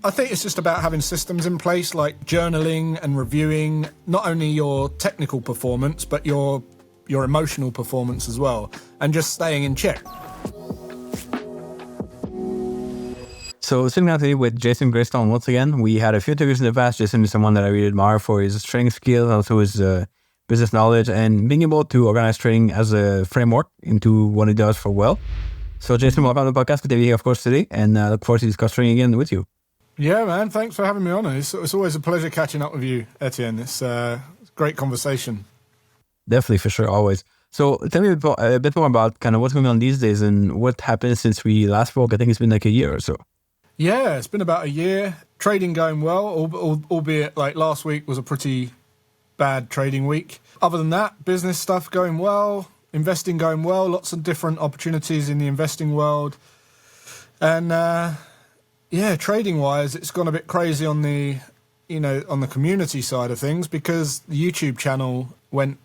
I think it's just about having systems in place like journaling and reviewing not only your technical performance, but your emotional performance as well, and just staying in check. So sitting down today with Jason Graystone once again. We had a few interviews in the past. Jason is someone that I really admire for his trading skills, also his business knowledge, and being able to organize trading as a framework into what he does for well. So Jason, welcome to the podcast. Good to be here, of course, today, and look forward to discussing again with you. Yeah, man. Thanks for having me on. It's always a pleasure catching up with you, Etienne. It's a great conversation. Definitely, for sure, always. So tell me a bit more about kind of what's going on these days and what happened since we last spoke. I think it's been like a year or so. Yeah, it's been about a year. Trading going well, albeit like last week was a pretty bad trading week. Other than that, business stuff going well, investing going well, lots of different opportunities in the investing world. And trading wise, it's gone a bit crazy on the community side of things because the YouTube channel went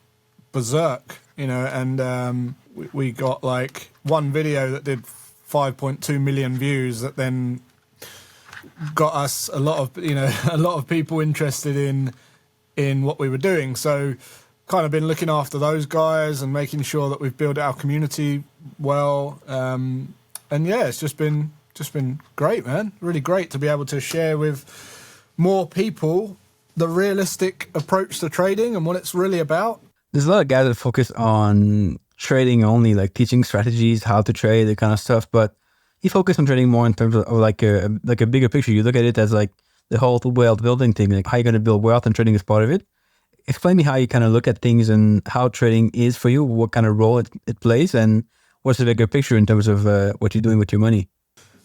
berserk, and we got like one video that did 5.2 million views that then got us a lot of people interested in what we were doing. So kind of been looking after those guys and making sure that we've built our community well. And yeah, it's just been great, man. Really great to be able to share with more people the realistic approach to trading and what it's really about. There's a lot of guys that focus on trading only, like teaching strategies, how to trade, that kind of stuff. But you focus on trading more in terms of like a bigger picture. You look at it as like the whole wealth building thing, like how you're going to build wealth, and trading is part of it. Explain me how you kind of look at things and how trading is for you, what kind of role it plays, and what's the bigger picture in terms of what you're doing with your money.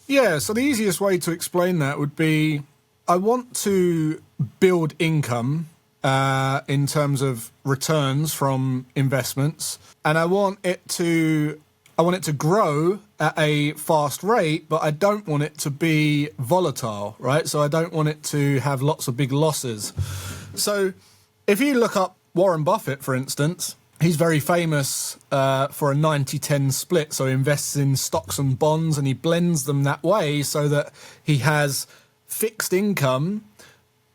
Yeah, so the easiest way to explain that would be I want to build income in terms of returns from investments, and I want it to grow at a fast rate, but I don't want it to be volatile, right? So I don't want it to have lots of big losses. So if you look up Warren Buffett, for instance, he's very famous for a 90-10 split. So he invests in stocks and bonds and he blends them that way so that he has fixed income,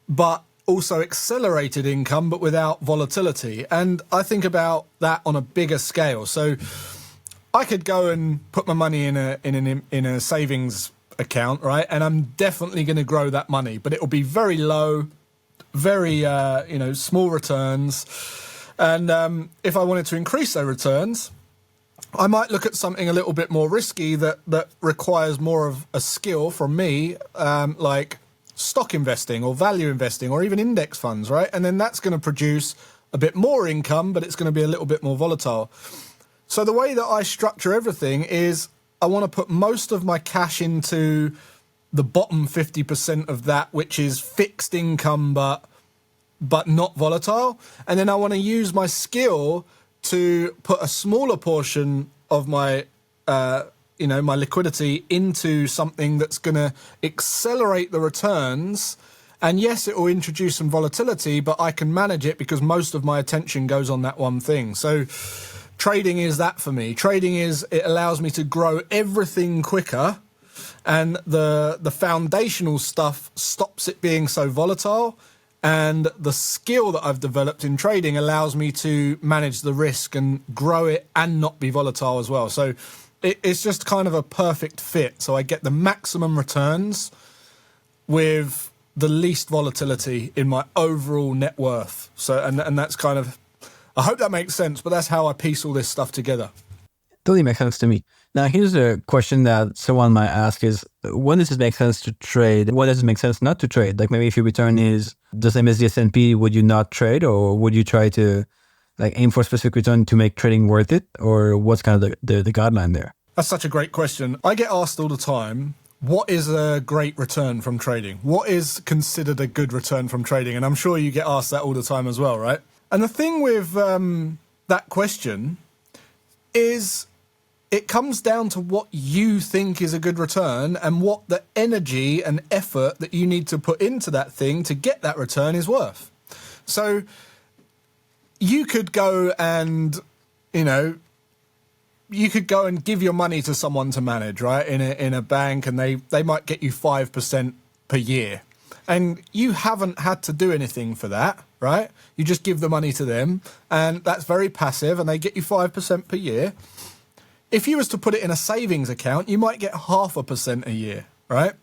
but also accelerated income, but without volatility. And I think about that on a bigger scale. So I could go and put my money in a savings account, right? And I'm definitely going to grow that money, but it will be very low, very small returns. And if I wanted to increase those returns, I might look at something a little bit more risky that requires more of a skill from me, like stock investing or value investing or even index funds, right? And then that's going to produce a bit more income, but it's going to be a little bit more volatile. So the way that I structure everything is I want to put most of my cash into the bottom 50% of that, which is fixed income, but not volatile. And then I want to use my skill to put a smaller portion of my, my liquidity into something that's going to accelerate the returns. And yes, it will introduce some volatility, but I can manage it because most of my attention goes on that one thing. So trading is that for me. Trading it allows me to grow everything quicker, and the foundational stuff stops it being so volatile. And the skill that I've developed in trading allows me to manage the risk and grow it and not be volatile as well. So it's just kind of a perfect fit. So I get the maximum returns with the least volatility in my overall net worth. So and that's kind of, I hope that makes sense, but that's how I piece all this stuff together. Totally makes sense to me. Now, here's a question that someone might ask is, when does it make sense to trade? When does it make sense not to trade? Like maybe if your return is the same as the S&P, would you not trade? Or would you try to like aim for a specific return to make trading worth it? Or what's kind of the guideline there? That's such a great question. I get asked all the time, what is a great return from trading? What is considered a good return from trading? And I'm sure you get asked that all the time as well, right? And the thing with that question is it comes down to what you think is a good return and what the energy and effort that you need to put into that thing to get that return is worth. So you could go and, you could go and give your money to someone to manage, right? In a bank, and they might get you 5% per year. And you haven't had to do anything for that, right? You just give the money to them, and that's very passive, and they get you 5% per year. If you was to put it in a savings account, you might get 0.5% a year, right?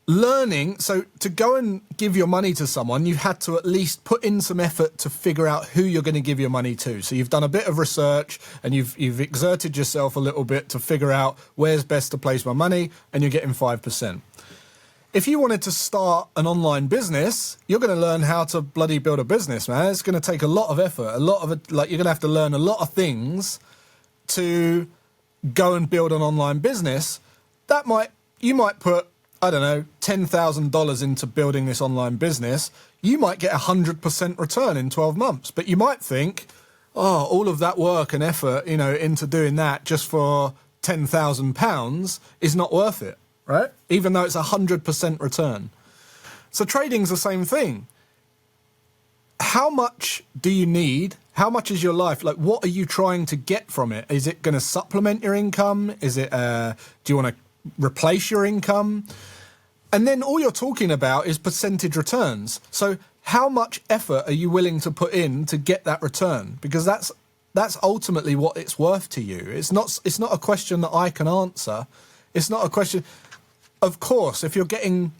Learning, so to go and give your money to someone, you had to at least put in some effort to figure out who you're going to give your money to. So you've done a bit of research, and you've exerted yourself a little bit to figure out where's best to place my money, and you're getting 5%. If you wanted to start an online business, you're going to learn how to bloody build a business, man. It's going to take a lot of effort, like you're going to have to learn a lot of things to go and build an online business. You might put, I don't know, $10,000 into building this online business. You might get 100% return in 12 months, but you might think, oh, all of that work and effort, into doing that just for £10,000 is not worth it. Right? Even though it's 100% return. So trading's the same thing. How much do you need? How much is your life? Like, what are you trying to get from it? Is it going to supplement your income? Is it, do you want to replace your income? And then all you're talking about is percentage returns. So how much effort are you willing to put in to get that return? Because that's ultimately what it's worth to you. It's not a question that I can answer. It's not a question. Of course, if you're getting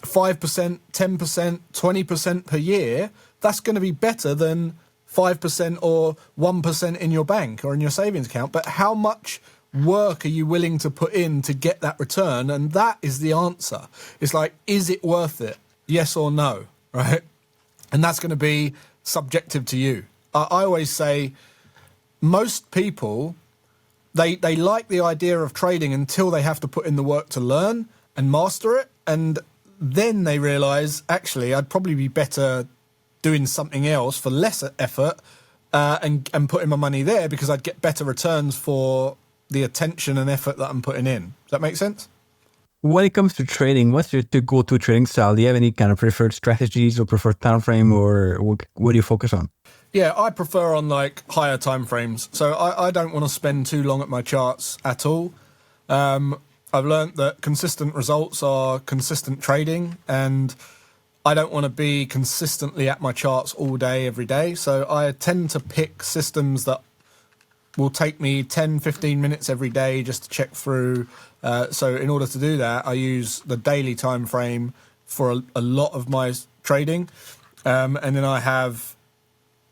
5%, 10%, 20% per year, that's going to be better than 5% or 1% in your bank or in your savings account. But how much work are you willing to put in to get that return? And that is the answer. It's like, is it worth it? Yes or no, right? And that's going to be subjective to you. I always say most people, they like the idea of trading until they have to put in the work to learn and master it, and then they realise, actually, I'd probably be better doing something else for less effort and putting my money there because I'd get better returns for the attention and effort that I'm putting in. Does that make sense? When it comes to trading, what's your go-to trading style? Do you have any kind of preferred strategies or preferred time frame, or what do you focus on? Yeah, I prefer on like higher time frames. So I don't want to spend too long at my charts at all. I've learned that consistent results are consistent trading, and I don't want to be consistently at my charts all day, every day. So I tend to pick systems that will take me 10, 15 minutes every day just to check through. So in order to do that, I use the daily time frame for a lot of my trading. And then I have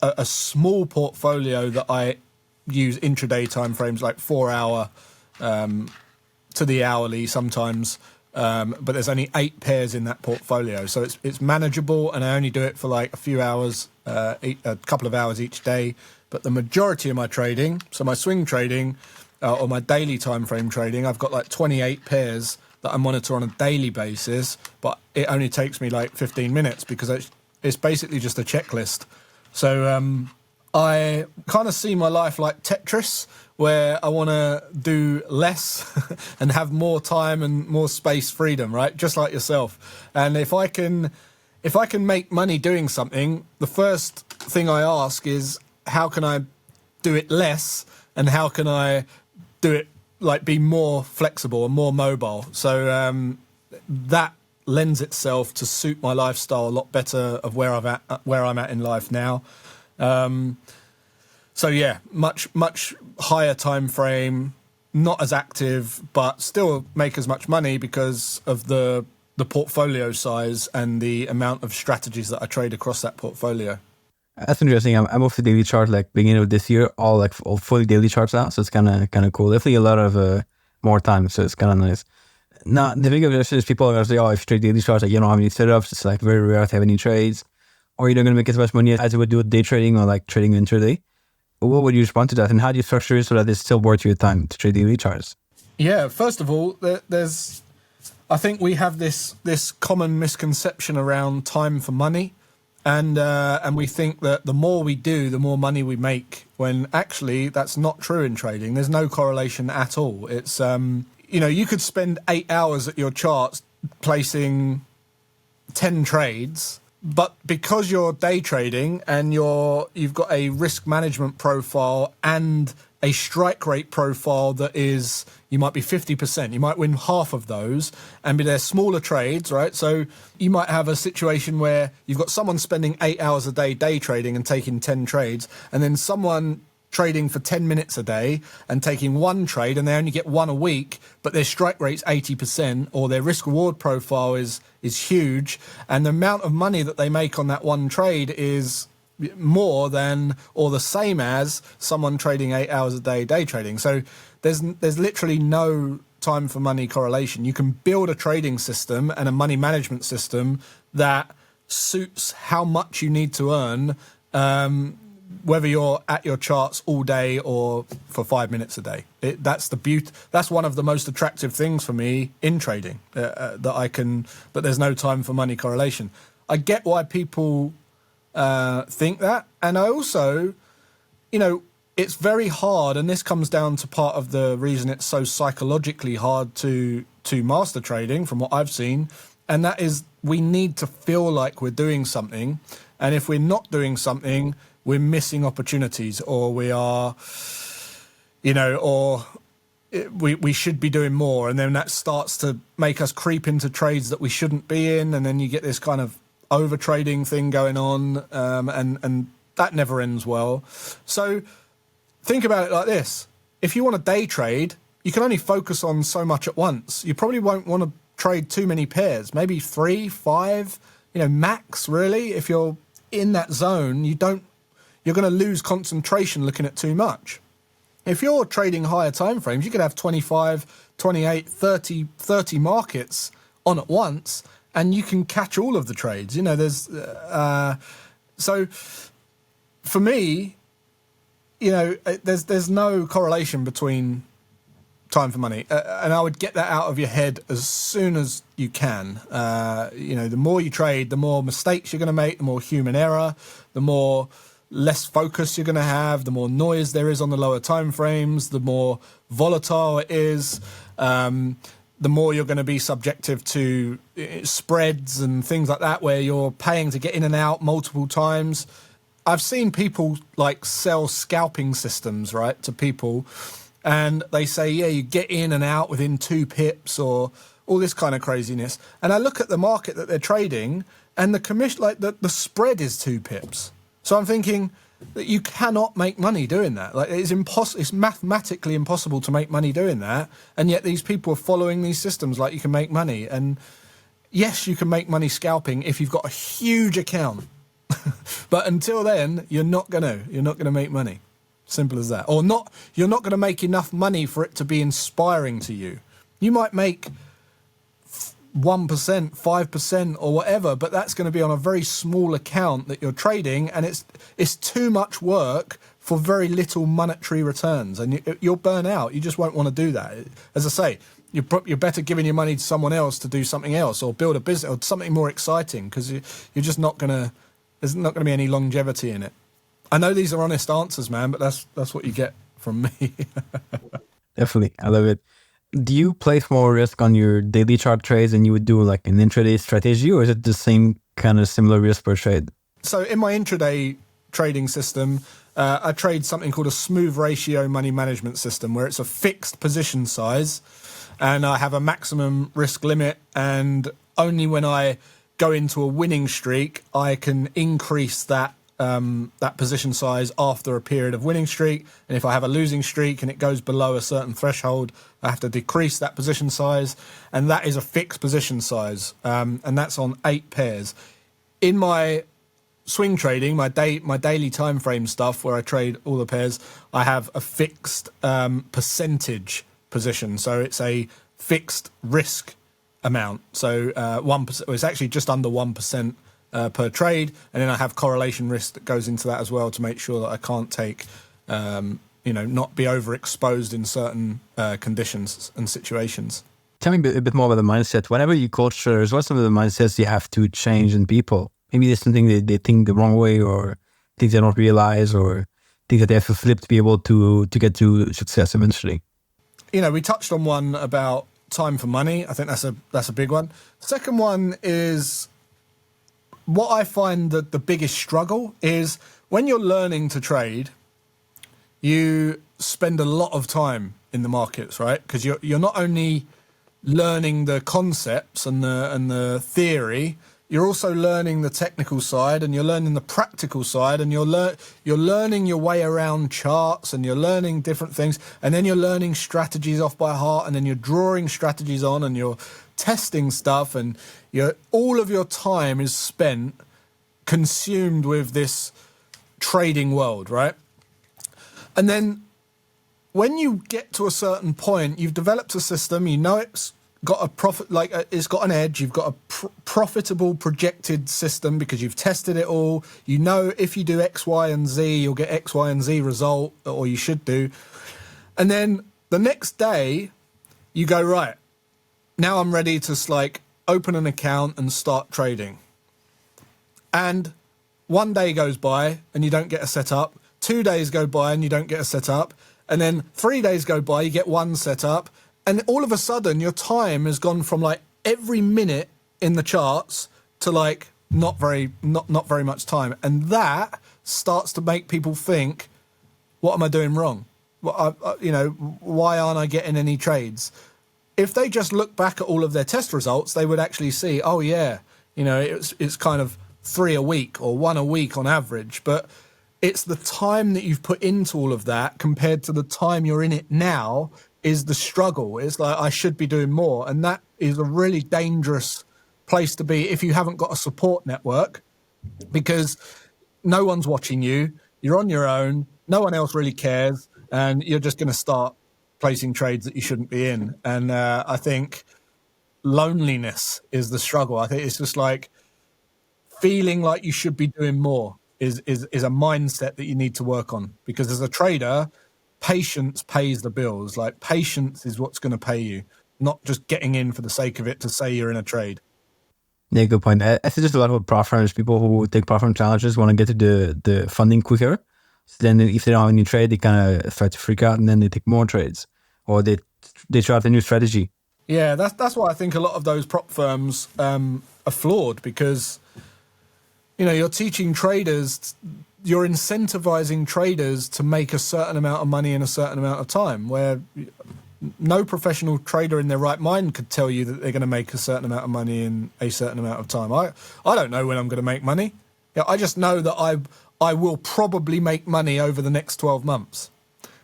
a small portfolio that I use intraday time frames, like 4 hour to the hourly sometimes, but there's only 8 pairs in that portfolio, so it's manageable, and I only do it for like a few hours, a couple of hours each day. But the majority of my trading, so my swing trading or my daily time frame trading, I've got like 28 pairs that I monitor on a daily basis, but it only takes me like 15 minutes because it's basically just a checklist. So I kind of see my life like Tetris, where I want to do less and have more time and more space freedom, right? Just like yourself. And if I can make money doing something, the first thing I ask is, how can I do it less, and how can I do it like be more flexible and more mobile? So that lends itself to suit my lifestyle a lot better of where I'm at in life now. So yeah, much higher time frame, not as active, but still make as much money because of the portfolio size and the amount of strategies that I trade across that portfolio. That's interesting. I'm off the daily chart like beginning of this year, all fully daily charts now, so it's kind of cool. Definitely a lot of more time, so it's kind of nice. Now the big objection is people are going to say, oh, if you trade daily charts, like you don't have any setups, it's like very rare to have any trades, or you're not going to make as much money as you would do with day trading or like trading intraday. What would you respond to that, and how do you structure it so that it's still worth your time to trade daily charts? Yeah, first of all, I think we have this common misconception around time for money, and we think that the more we do, the more money we make. When actually that's not true in trading. There's no correlation at all. It's you could spend 8 hours at your charts placing 10 trades. But because you're day trading and you've got a risk management profile and a strike rate profile that is, you might be 50%. You might win half of those, and they're smaller trades, right? So you might have a situation where you've got someone spending 8 hours a day trading and taking 10 trades, and then someone trading for 10 minutes a day and taking one trade, and they only get one a week, but their strike rate's 80%, or their risk reward profile is huge, and the amount of money that they make on that one trade is more than or the same as someone trading 8 hours a day trading. So there's literally no time for money correlation. You can build a trading system and a money management system that suits how much you need to earn, whether you're at your charts all day or for 5 minutes a day. That's the beauty. That's one of the most attractive things for me in trading, that there's no time for money correlation. I get why people think that. And I also, it's very hard, and this comes down to part of the reason it's so psychologically hard to master trading from what I've seen, and that is we need to feel like we're doing something, and if we're not doing something, we're missing opportunities, or we are, we should be doing more, and then that starts to make us creep into trades that we shouldn't be in, and then you get this kind of over trading thing going on, and that never ends well. So think about it like this. If you want to day trade, you can only focus on so much at once. You probably won't want to trade too many pairs, maybe 3, 5, max, really. If you're in that zone, you're going to lose concentration looking at too much. If you're trading higher time frames, you could have 25, 28, 30 markets on at once, and you can catch all of the trades. So for me, there's no correlation between time for money, and I would get that out of your head as soon as you can. The more you trade, the more mistakes you're going to make, the more human error, the more less focus you're going to have, the more noise there is on the lower time frames, the more volatile it is, the more you're going to be subjective to spreads and things like that, where you're paying to get in and out multiple times. I've seen people sell scalping systems, right, to people, and they say, yeah, you get in and out within 2 pips or all this kind of craziness. And I look at the market that they're trading, and the commission, the spread is 2 pips. So I'm thinking that you cannot make money doing that. It's impossible. It's mathematically impossible to make money doing that. And yet these people are following these systems like you can make money. And yes, you can make money scalping if you've got a huge account. But until then, you're not gonna make money. Simple as that. Or not. You're not going to make enough money for it to be inspiring to you. You might make 1%, 5% or whatever, but that's going to be on a very small account that you're trading, and it's too much work for very little monetary returns, and you'll burn out. You just won't want to do that. As I say, you're better giving your money to someone else to do something else, or build a business or something more exciting, because you're just not going to. There's not going to be any longevity in it. I know these are honest answers, man, but that's what you get from me. Definitely. I love it. Do you place more risk on your daily chart trades than you would do an intraday strategy, or is it the same kind of similar risk per trade? So in my intraday trading system, I trade something called a smooth ratio money management system, where it's a fixed position size and I have a maximum risk limit, and only when I go into a winning streak, I can increase that position size after a period of winning streak. And if I have a losing streak and it goes below a certain threshold, I have to decrease that position size. And that is a fixed position size. And that's on 8 pairs. In my swing trading, my daily time frame stuff, where I trade all the pairs, I have a fixed percentage position. So it's a fixed risk amount. So 1%, it's actually just under 1%. Per trade, and then I have correlation risk that goes into that as well, to make sure that I can't take, not be overexposed in certain conditions and situations. Tell me a bit more about the mindset. Whenever you coach traders, what's some of the mindsets you have to change in people? Maybe there's something they think the wrong way, or things they don't realize, or things that they have to flip to be able to get to success eventually. We touched on one about time for money. I think that's a big one. Second one is, what I find that the biggest struggle is when you're learning to trade, you spend a lot of time in the markets, right? Because you're not only learning the concepts and the theory, you're also learning the technical side, and you're learning the practical side, and you're learning your way around charts, and you're learning different things, and then you're learning strategies off by heart, and then you're drawing strategies on, and you're testing stuff, and all of your time is spent consumed with this trading world, right? And then when you get to a certain point, you've developed a system, you know it's got a profit, like it's got an edge, you've got a profitable projected system because you've tested it all. You know if you do X, Y, and Z, you'll get X, Y, and Z result, or you should do. And then the next day, you go, right, now I'm ready to like open an account and start trading. And one day goes by and you don't get a setup. 2 days go by and you don't get a setup. And then 3 days go by, you get one setup. And all of a sudden, your time has gone from like every minute in the charts to like not very much time. And that starts to make people think, what am I doing wrong? Why aren't I getting any trades? If they just look back at all of their test results, they would actually see, oh yeah, it's kind of 3 a week or 1 a week on average. But it's the time that you've put into all of that compared to the time you're in it now is the struggle. It's like, I should be doing more. And that is a really dangerous place to be if you haven't got a support network, because no one's watching you. You're on your own. No one else really cares. And you're just going to start placing trades that you shouldn't be in. And I think loneliness is the struggle. I think it's just like feeling like you should be doing more is a mindset that you need to work on, because as a trader, patience pays the bills. Like patience is what's going to pay you, not just getting in for the sake of it to say you're in a trade. Yeah, good point. I see just a lot of prop firms, people who take prop firm challenges want to get to the funding quicker. So then if they don't have any trade, they kind of start to freak out, and then they take more trades, or they try out a new strategy. Yeah, that's why I think a lot of those prop firms are flawed, because you're teaching traders, you're incentivizing traders to make a certain amount of money in a certain amount of time, where no professional trader in their right mind could tell you that they're going to make a certain amount of money in a certain amount of time. I don't know when I'm going to make money. I just know that I will probably make money over the next 12 months.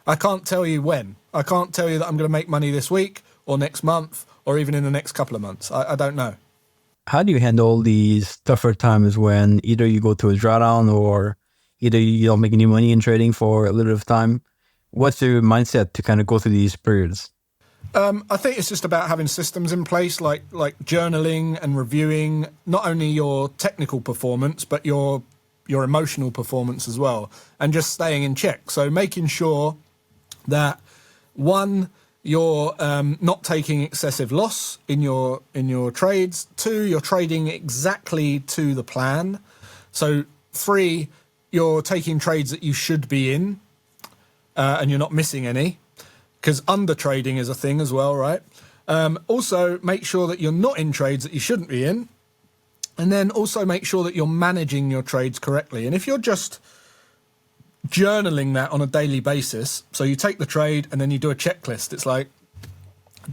I can't tell you when. I can't tell you that I'm going to make money this week or next month or even in the next couple of months. I don't know. How do you handle these tougher times when either you go to a drawdown or either you don't make any money in trading for a little bit of time? What's your mindset to kind of go through these periods? I think it's just about having systems in place, like journaling and reviewing not only your technical performance, but your emotional performance as well, and just staying in check. So making sure that, one, you're not taking excessive loss in your trades. 2, you're trading exactly to the plan. So 3, you're taking trades that you should be in, and you're not missing any, because under trading is a thing as well, right? Also, make sure that you're not in trades that you shouldn't be in, and then also make sure that you're managing your trades correctly. And if you're just journaling that on a daily basis, so you take the trade and then you do a checklist. It's like,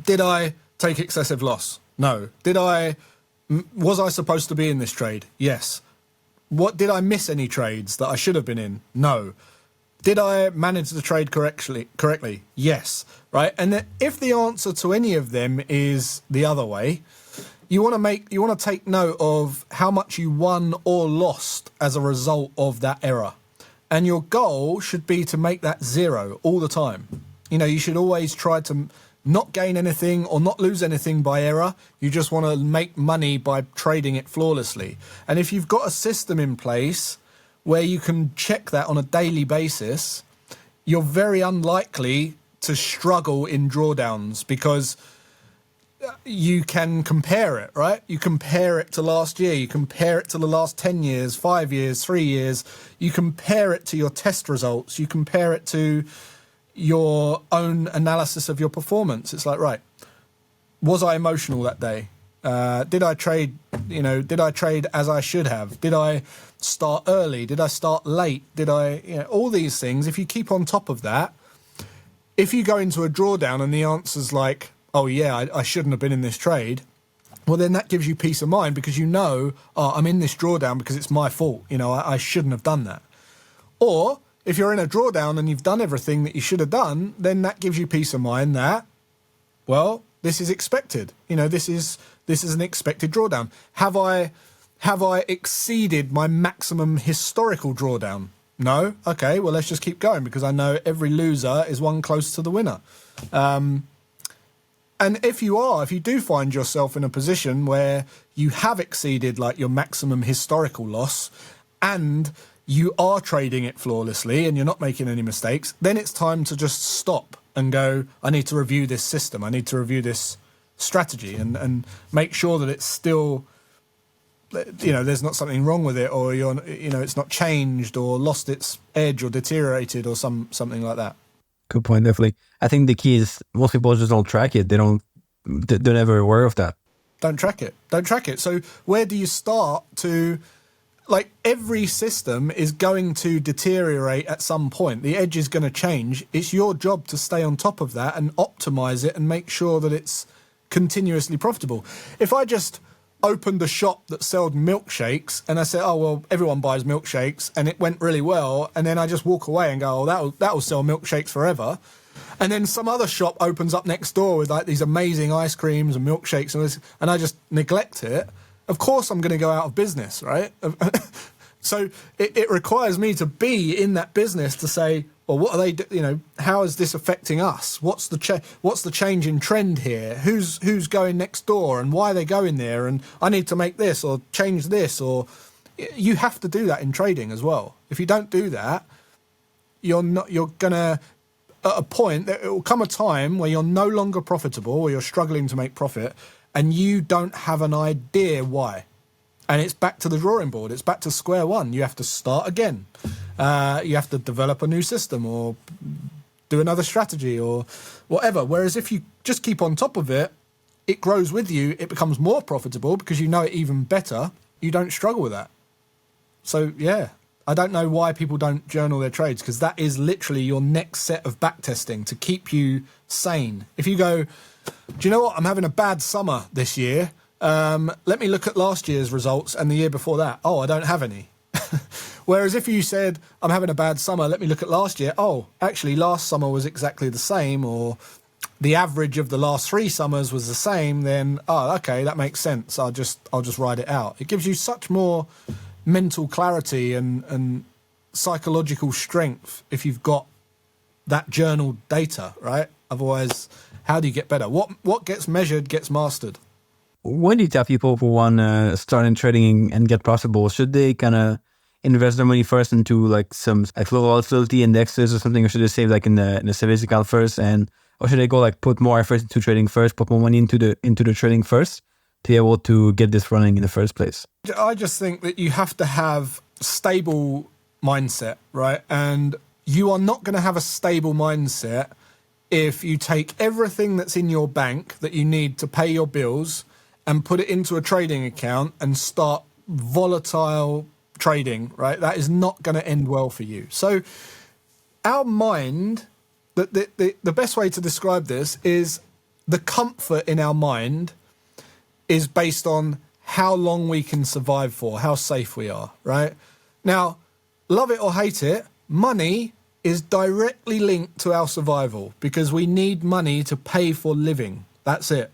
did I take excessive loss? No. Was I supposed to be in this trade? Yes. Did I miss any trades that I should have been in? No. Did I manage the trade correctly? Yes. Right? And then if the answer to any of them is the other way, you want to take note of how much you won or lost as a result of that error. And your goal should be to make that 0 all the time. You should always try to not gain anything or not lose anything by error. You just want to make money by trading it flawlessly. And if you've got a system in place where you can check that on a daily basis, you're very unlikely to struggle in drawdowns, because you can compare it, right? You compare it to last year. You compare it to the last 10 years, 5 years, 3 years. You compare it to your test results. You compare it to your own analysis of your performance. It's like, right, was I emotional that day? Did I trade, as I should have? Did I start early? Did I start late? Did I, all these things, if you keep on top of that, if you go into a drawdown and the answer's like, oh yeah, I shouldn't have been in this trade, well, then that gives you peace of mind because you know, oh, I'm in this drawdown because it's my fault. You know, I shouldn't have done that. Or if you're in a drawdown and you've done everything that you should have done, then that gives you peace of mind that, well, this is expected. You know, this is an expected drawdown. Have I exceeded my maximum historical drawdown? No? Okay, well, let's just keep going because I know every loser is one close to the winner. And if you do find yourself in a position where you have exceeded like your maximum historical loss and you are trading it flawlessly and you're not making any mistakes, then it's time to just stop and go, I need to review this system. I need to review this strategy and make sure that it's still, you know, there's not something wrong with it or it's not changed or lost its edge or deteriorated or something like that. Good point, definitely. I think the key is most people just don't track it. They're never aware of that. Don't track it. So where do you start to, like, every system is going to deteriorate at some point. The edge is going to change. It's your job to stay on top of that and optimize it and make sure that it's continuously profitable. If I just opened a shop that sold milkshakes and I said, oh, well, everyone buys milkshakes and it went really well, and then I just walk away and go, oh, that'll sell milkshakes forever. And then some other shop opens up next door with like these amazing ice creams and milkshakes and I just neglect it, of course I'm going to go out of business, right? So it requires me to be in that business to say, well, what are they, how is this affecting us? What's the change in trend here? Who's going next door and why are they going there? And I need to make this or change this, or you have to do that in trading as well. If you don't do that, you're gonna, at a point, it will come a time where you're no longer profitable or you're struggling to make profit and you don't have an idea why. And it's back to the drawing board. It's back to square one. You have to start again. You have to develop a new system or do another strategy or whatever. Whereas if you just keep on top of it, it grows with you. It becomes more profitable because you know it even better. You don't struggle with that. So, yeah, I don't know why people don't journal their trades because that is literally your next set of backtesting to keep you sane. If you go, do you know what? I'm having a bad summer this year. Let me look at last year's results and the year before that. Oh, I don't have any. Whereas if you said, I'm having a bad summer, let me look at last year. Oh, actually, last summer was exactly the same, or the average of the last 3 summers was the same, then, oh, okay, that makes sense. I'll just ride it out. It gives you such more mental clarity and psychological strength if you've got that journal data, right? Otherwise, how do you get better? What gets measured gets mastered. When do you tell people who want to start in trading and get profitable, should they kind of invest their money first into like some like low volatility indexes or something, or should they save like in the savings account first, or should they go like put more effort into trading first, put more money into the trading first to be able to get this running in the first place? I just think that you have to have stable mindset, right? And you are not going to have a stable mindset if you take everything that's in your bank that you need to pay your bills and put it into a trading account and start volatile trading, right? That is not going to end well for you. So our mind, the best way to describe this is the comfort in our mind is based on how long we can survive for, how safe we are, right? Now, love it or hate it, money is directly linked to our survival because we need money to pay for living. That's it.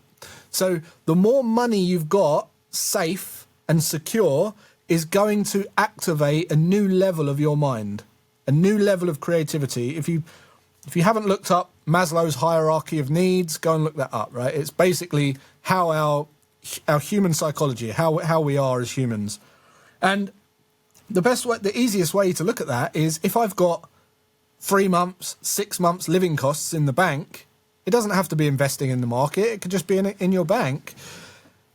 So the more money you've got, safe and secure, is going to activate a new level of your mind, a new level of creativity. If you haven't looked up Maslow's hierarchy of needs, go and look that up, right? It's basically how our human psychology, how we are as humans. And the easiest way to look at that is if I've got 3 months, 6 months living costs in the bank, it doesn't have to be investing in the market. It could just be in your bank.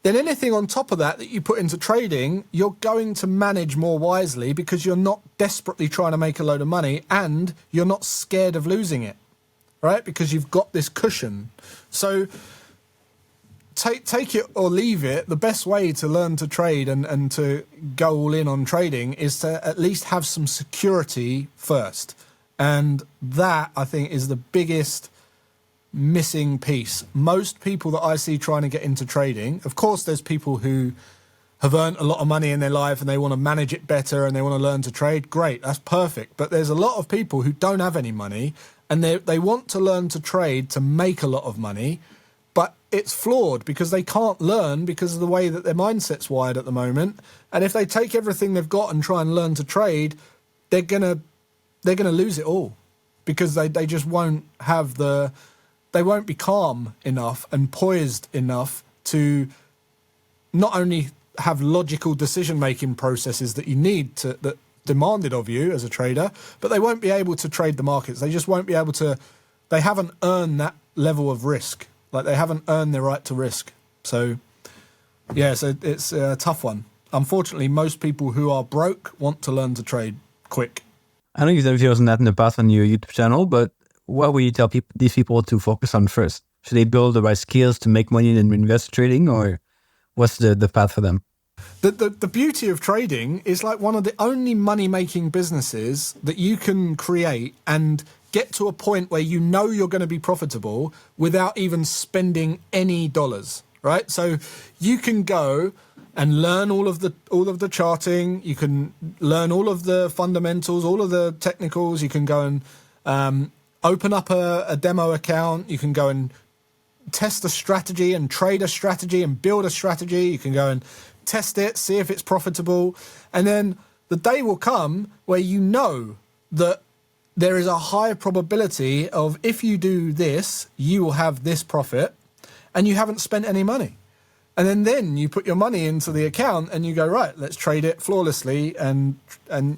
Then anything on top of that you put into trading, you're going to manage more wisely because you're not desperately trying to make a load of money and you're not scared of losing it, right? Because you've got this cushion. So take it or leave it. The best way to learn to trade and to go all in on trading is to at least have some security first. And that, I think, is the biggest missing piece. Most people that I see trying to get into trading, of course, there's people who have earned a lot of money in their life and they want to manage it better and they want to learn to trade. Great, that's perfect. But there's a lot of people who don't have any money and they want to learn to trade to make a lot of money, but it's flawed because they can't learn because of the way that their mindset's wired at the moment. And if they take everything they've got and try and learn to trade, they're gonna lose it all because they just won't have they won't be calm enough and poised enough to not only have logical decision-making processes that you need that demanded of you as a trader, but they won't be able to trade the markets. They just won't be able to. They haven't earned that level of risk. Like they haven't earned their right to risk. So, yeah, so it's a tough one. Unfortunately, most people who are broke want to learn to trade quick. I know you've done videos on that in the past on your YouTube channel, but what would you tell these people to focus on first? Should they build the right skills to make money and invest in trading, or what's the path for them? The beauty of trading is like one of the only money-making businesses that you can create and get to a point where you know you're going to be profitable without even spending any dollars, right? So you can go and learn all of the charting. You can learn all of the fundamentals, all of the technicals. You can go and open up a demo account. You can go and test a strategy and trade a strategy and build a strategy. You can go and test it, see if it's profitable. And then the day will come where you know that there is a high probability of if you do this, you will have this profit and you haven't spent any money. And then you put your money into the account and you go, right, let's trade it flawlessly and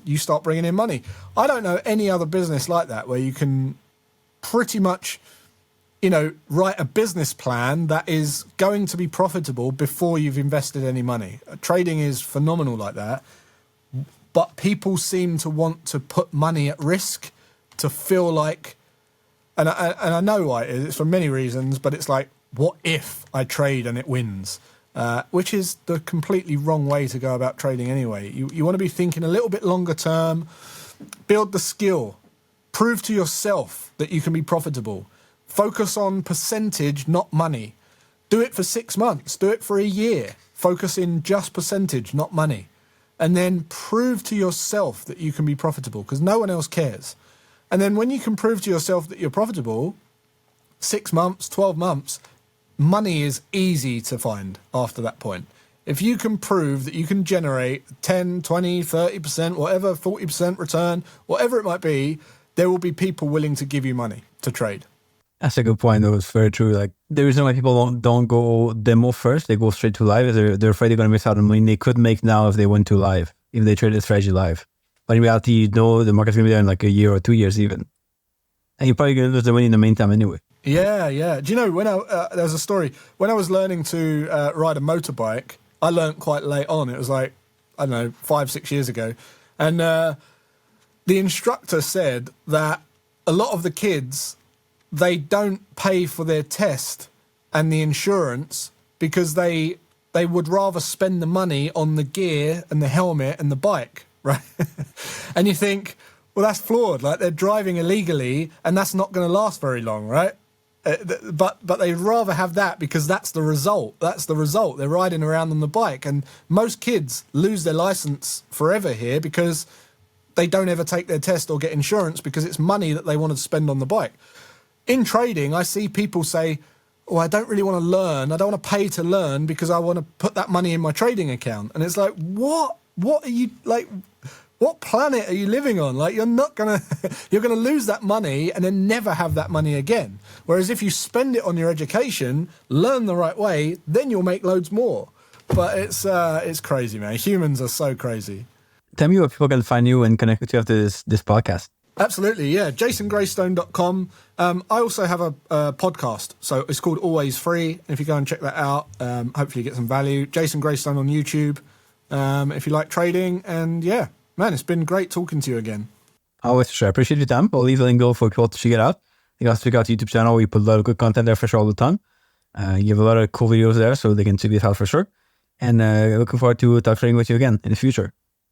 you start bringing in money. I don't know any other business like that where you can pretty much, write a business plan that is going to be profitable before you've invested any money. Trading is phenomenal like that. But people seem to want to put money at risk to feel like, and I know why it is, it's for many reasons, but it's like, what if I trade and it wins? Which is the completely wrong way to go about trading anyway. You want to be thinking a little bit longer term, build the skill, prove to yourself that you can be profitable. Focus on percentage, not money. Do it for 6 months, do it for a year. Focus in just percentage, not money. And then prove to yourself that you can be profitable because no one else cares. And then when you can prove to yourself that you're profitable, 6 months, 12 months, money is easy to find after that point. If you can prove that you can generate 10, 20, 30%, whatever, 40% return, whatever it might be, there will be people willing to give you money to trade. That's a good point, though. It's very true. Like, the reason why people don't go demo first, they go straight to live, is they're afraid they're going to miss out on money they could make now if they went to live, if they traded strategy live. But in reality, the market's going to be there in like a year or 2 years even. And you're probably going to lose the money in the meantime anyway. Yeah. Do you know, when there's a story, when I was learning to ride a motorbike, I learned quite late on. It was like, I don't know, 5-6 years ago. And the instructor said that a lot of the kids, they don't pay for their test and the insurance because they would rather spend the money on the gear and the helmet and the bike, right? And you think, well, that's flawed. Like, they're driving illegally and that's not going to last very long, right? But they'd rather have that because that's the result. That's the result. They're riding around on the bike. And most kids lose their license forever here because they don't ever take their test or get insurance because it's money that they want to spend on the bike. In trading, I see people say, oh, I don't really want to learn. I don't want to pay to learn because I want to put that money in my trading account. And it's like, what are you, like, what planet are you living on? Like, you're going to lose that money and then never have that money again. Whereas if you spend it on your education, learn the right way, then you'll make loads more. But it's crazy, man. Humans are so crazy. Tell me where people can find you and connect with you after this podcast. Absolutely, yeah. JasonGraystone.com. I also have a podcast, so it's called Always Free. If you go and check that out, hopefully you get some value. Jason Graystone on YouTube, if you like trading. And yeah, man, it's been great talking to you again. Always, sure. I appreciate your time. I'll leave a link below for people to check it out. You guys check out the YouTube channel. We put a lot of good content there for sure all the time. You have a lot of cool videos there, so they can check this out for sure. And looking forward to talking with you again in the future.